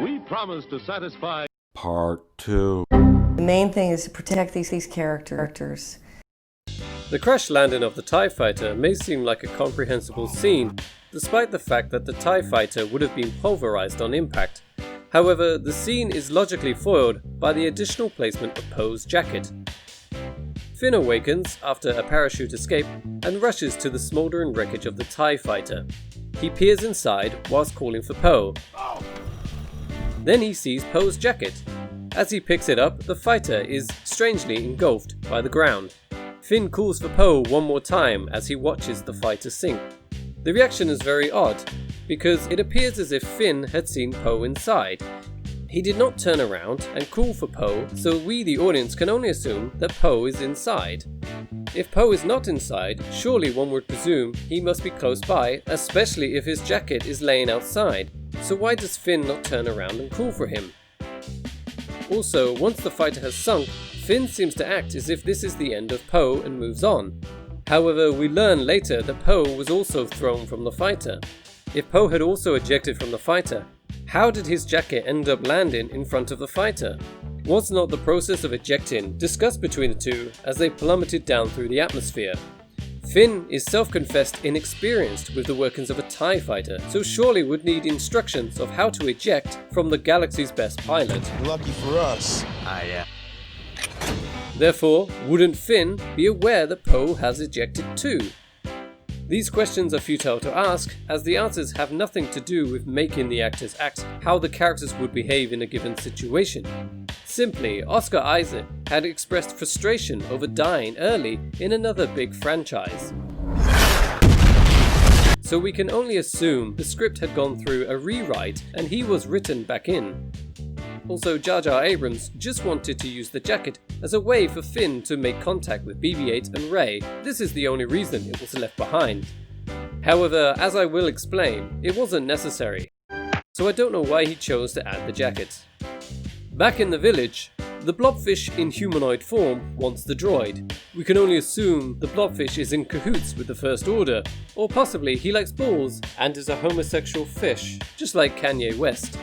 We promise to satisfy. Part 2. The main thing is to protect these characters. The crash landing of the TIE fighter may seem like a comprehensible scene, despite the fact that the TIE fighter would have been pulverized on impact. However, the scene is logically foiled by the additional placement of Poe's jacket. Finn awakens after a parachute escape and rushes to the smouldering wreckage of the TIE fighter. He peers inside whilst calling for Poe. Then he sees Poe's jacket. As he picks it up, the fighter is strangely engulfed by the ground. Finn calls for Poe one more time as he watches the fighter sink. The reaction is very odd, because it appears as if Finn had seen Poe inside. He did not turn around and call for Poe, so we the audience can only assume that Poe is inside. If Poe is not inside, surely one would presume he must be close by, especially if his jacket is laying outside. So why does Finn not turn around and call for him? Also, once the fighter has sunk, Finn seems to act as if this is the end of Poe and moves on. However, we learn later that Poe was also thrown from the fighter. If Poe had also ejected from the fighter, how did his jacket end up landing in front of the fighter? Was not the process of ejecting discussed between the two as they plummeted down through the atmosphere? Finn is self-confessed inexperienced with the workings of a TIE fighter, so surely would need instructions of how to eject from the galaxy's best pilot. Lucky for us. Yeah. Therefore, wouldn't Finn be aware that Poe has ejected too? These questions are futile to ask, as the answers have nothing to do with making the actors act how the characters would behave in a given situation. Simply, Oscar Isaac had expressed frustration over dying early in another big franchise. So we can only assume the script had gone through a rewrite and he was written back in. Also, Jar Jar Abrams just wanted to use the jacket as a way for Finn to make contact with BB-8 and Rey. This is the only reason it was left behind. However, as I will explain, it wasn't necessary. So I don't know why he chose to add the jacket. Back in the village, the blobfish in humanoid form wants the droid. We can only assume the blobfish is in cahoots with the First Order, or possibly he likes balls and is a homosexual fish, just like Kanye West.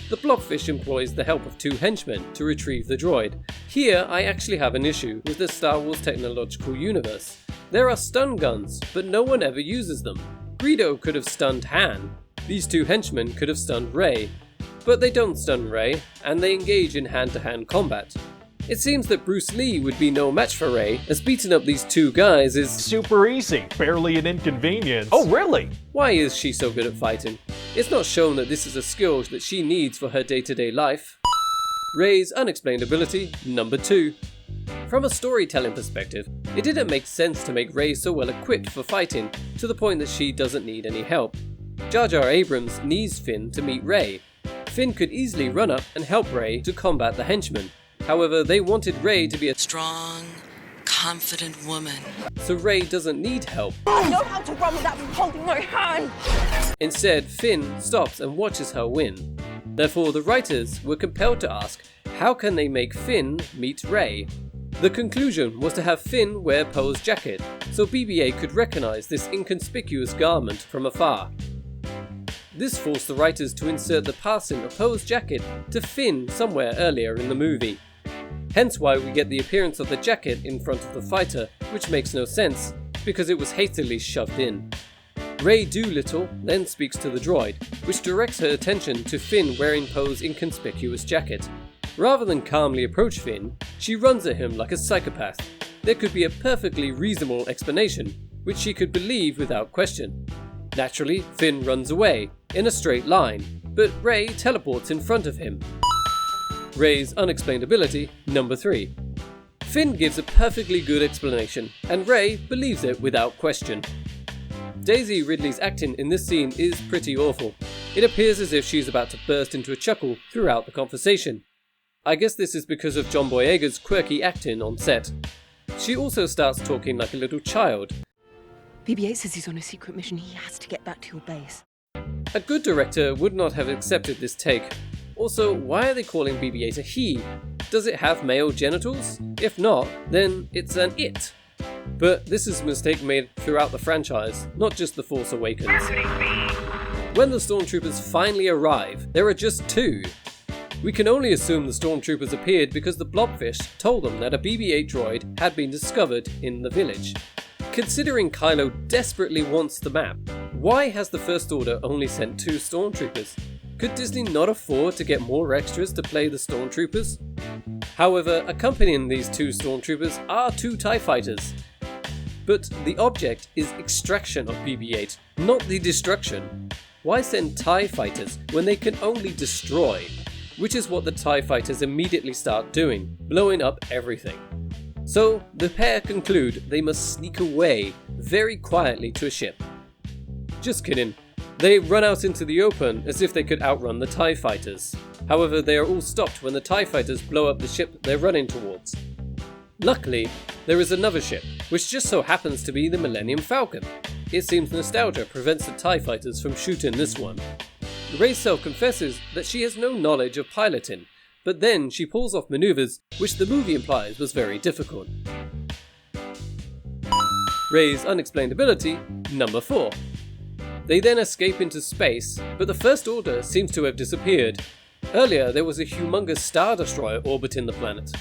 The blobfish employs the help of two henchmen to retrieve the droid. Here I actually have an issue with the Star Wars technological universe. There are stun guns, but no one ever uses them. Greedo could have stunned Han. These two henchmen could have stunned Rey. But they don't stun Rey, and they engage in hand-to-hand combat. It seems that Bruce Lee would be no match for Rey, as beating up these two guys is super easy, barely an inconvenience. Oh really? Why is she so good at fighting? It's not shown that this is a skill that she needs for her day-to-day life. Rey's unexplained ability, number 2. From a storytelling perspective, it didn't make sense to make Rey so well equipped for fighting, to the point that she doesn't need any help. Jar Jar Abrams needs Finn to meet Rey. Finn could easily run up and help Rey to combat the henchmen. However, they wanted Rey to be a strong, confident woman. So Rey doesn't need help. I know how to run without holding my hand! Instead, Finn stops and watches her win. Therefore, the writers were compelled to ask, how can they make Finn meet Rey? The conclusion was to have Finn wear Poe's jacket, so BB-8 could recognize this inconspicuous garment from afar. This forced the writers to insert the passing of Poe's jacket to Finn somewhere earlier in the movie. Hence why we get the appearance of the jacket in front of the fighter, which makes no sense, because it was hastily shoved in. Rey Doolittle then speaks to the droid, which directs her attention to Finn wearing Poe's inconspicuous jacket. Rather than calmly approach Finn, she runs at him like a psychopath. There could be a perfectly reasonable explanation, which she could believe without question. Naturally, Finn runs away, in a straight line, but Rey teleports in front of him. Rey's unexplained ability, number 3. Finn gives a perfectly good explanation, and Rey believes it without question. Daisy Ridley's acting in this scene is pretty awful. It appears as if she's about to burst into a chuckle throughout the conversation. I guess this is because of John Boyega's quirky acting on set. She also starts talking like a little child. BB-8 says he's on a secret mission. He has to get back to your base. A good director would not have accepted this take. Also, why are they calling BB-8 a he? Does it have male genitals? If not, then it's an it. But this is a mistake made throughout the franchise, not just The Force Awakens. When the stormtroopers finally arrive, there are just 2. We can only assume the stormtroopers appeared because the blobfish told them that a BB-8 droid had been discovered in the village. Considering Kylo desperately wants the map, why has the First Order only sent 2 stormtroopers? Could Disney not afford to get more extras to play the stormtroopers? However, accompanying these 2 stormtroopers are 2 TIE fighters. But the object is extraction of BB-8, not the destruction. Why send TIE fighters when they can only destroy? Which is what the TIE fighters immediately start doing, blowing up everything. So the pair conclude they must sneak away very quietly to a ship. Just kidding. They run out into the open as if they could outrun the TIE fighters. However, they are all stopped when the TIE fighters blow up the ship they're running towards. Luckily, there is another ship, which just so happens to be the Millennium Falcon. It seems nostalgia prevents the TIE fighters from shooting this one. Rey self-confesses that she has no knowledge of piloting, but then she pulls off maneuvers which the movie implies was very difficult. Rey's unexplained ability, number 4. They then escape into space, but the First Order seems to have disappeared. Earlier there was a humongous Star Destroyer orbiting the planet.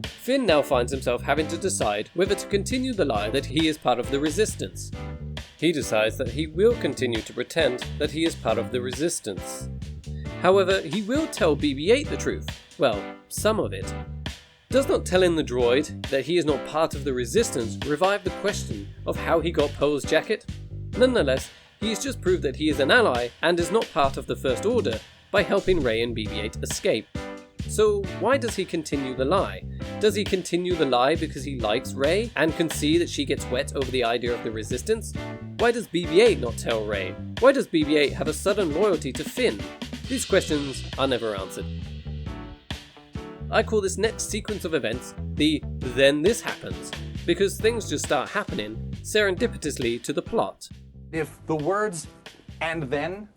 Finn now finds himself having to decide whether to continue the lie that he is part of the Resistance. He decides that he will continue to pretend that he is part of the Resistance. However, he will tell BB-8 the truth. Well, some of it. Does not telling the droid that he is not part of the Resistance revive the question of how he got Poe's jacket? Nonetheless, he has just proved that he is an ally and is not part of the First Order by helping Rey and BB-8 escape. So why does he continue the lie? Does he continue the lie because he likes Rey and can see that she gets wet over the idea of the Resistance? Why does BB-8 not tell Rey? Why does BB-8 have a sudden loyalty to Finn? These questions are never answered. I call this next sequence of events the "then this happens," because things just start happening serendipitously to the plot. If the words "and then"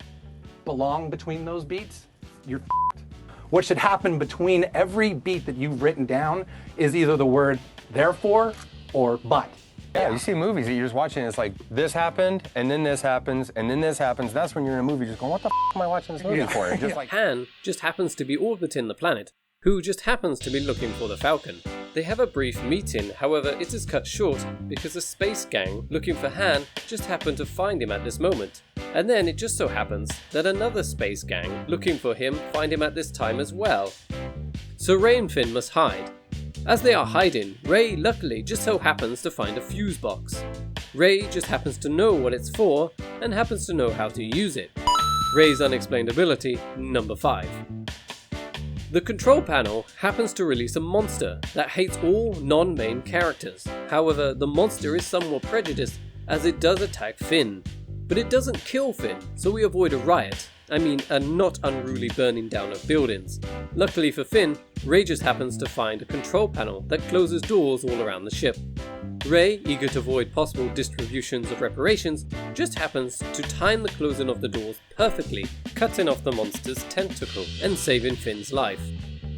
belong between those beats, you're f***ed. What should happen between every beat that you've written down is either the word "therefore" or "but." Yeah, you see movies that you're just watching, it's like, this happened, and then this happens, and then this happens. That's when you're in a movie just going, what the f*** am I watching this movie for? Just like Han just happens to be orbiting the planet, who just happens to be looking for the Falcon. They have a brief meeting, however it is cut short because a space gang looking for Han just happened to find him at this moment. And then it just so happens that another space gang looking for him find him at this time as well. So Rey and Finn must hide. As they are hiding, Rey luckily just so happens to find a fuse box. Rey just happens to know what it's for and happens to know how to use it. Rey's unexplained ability, number 5. The control panel happens to release a monster that hates all non-main characters. However, the monster is somewhat prejudiced as it does attack Finn. But it doesn't kill Finn, so we avoid a riot. I mean, a not unruly burning down of buildings. Luckily for Finn, Rey just happens to find a control panel that closes doors all around the ship. Rey, eager to avoid possible distributions of reparations, just happens to time the closing of the doors perfectly, cutting off the monster's tentacle and saving Finn's life.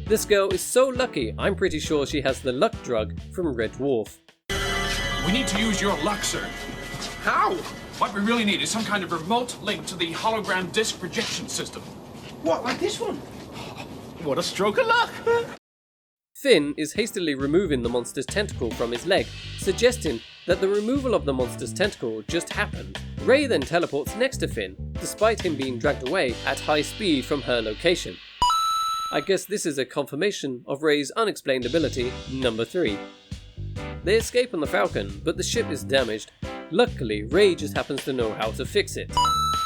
This girl is so lucky, I'm pretty sure she has the luck drug from Red Dwarf. We need to use your luck, sir. How? What we really need is some kind of remote link to the hologram disc projection system. What, like this one? What a stroke of luck! Finn is hastily removing the monster's tentacle from his leg, suggesting that the removal of the monster's tentacle just happened. Rey then teleports next to Finn, despite him being dragged away at high speed from her location. I guess this is a confirmation of Rey's unexplained ability, number 3. They escape on the Falcon, but the ship is damaged. Luckily, Rey just happens to know how to fix it.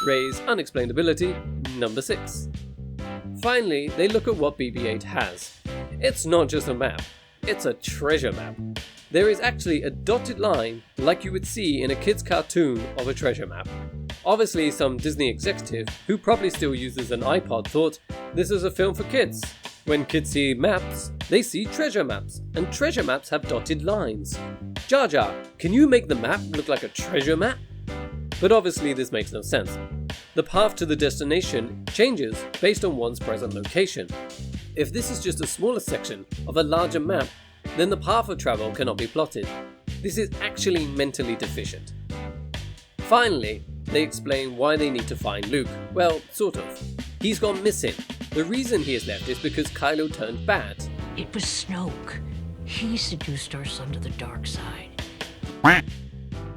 Rey's unexplained ability, number 6. Finally, they look at what BB-8 has. It's not just a map, it's a treasure map. There is actually a dotted line like you would see in a kid's cartoon of a treasure map. Obviously, some Disney executive, who probably still uses an iPod, thought this is a film for kids. When kids see maps, they see treasure maps, and treasure maps have dotted lines. Jar Jar, can you make the map look like a treasure map? But obviously this makes no sense. The path to the destination changes based on one's present location. If this is just a smaller section of a larger map, then the path of travel cannot be plotted. This is actually mentally deficient. Finally, They explain why they need to find Luke. Well, sort of. He's gone missing. The reason he has left is because Kylo turned bad. It was Snoke. He seduced our son to the dark side.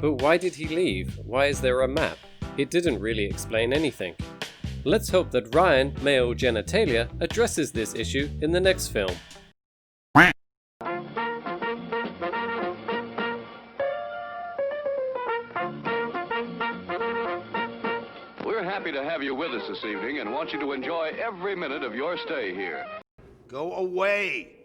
But why did he leave? Why is there a map? It didn't really explain anything. Let's hope that Ryan, male genitalia, addresses this issue in the next film. We're happy to have you with us this evening and want you to enjoy every minute of your stay here. Go away.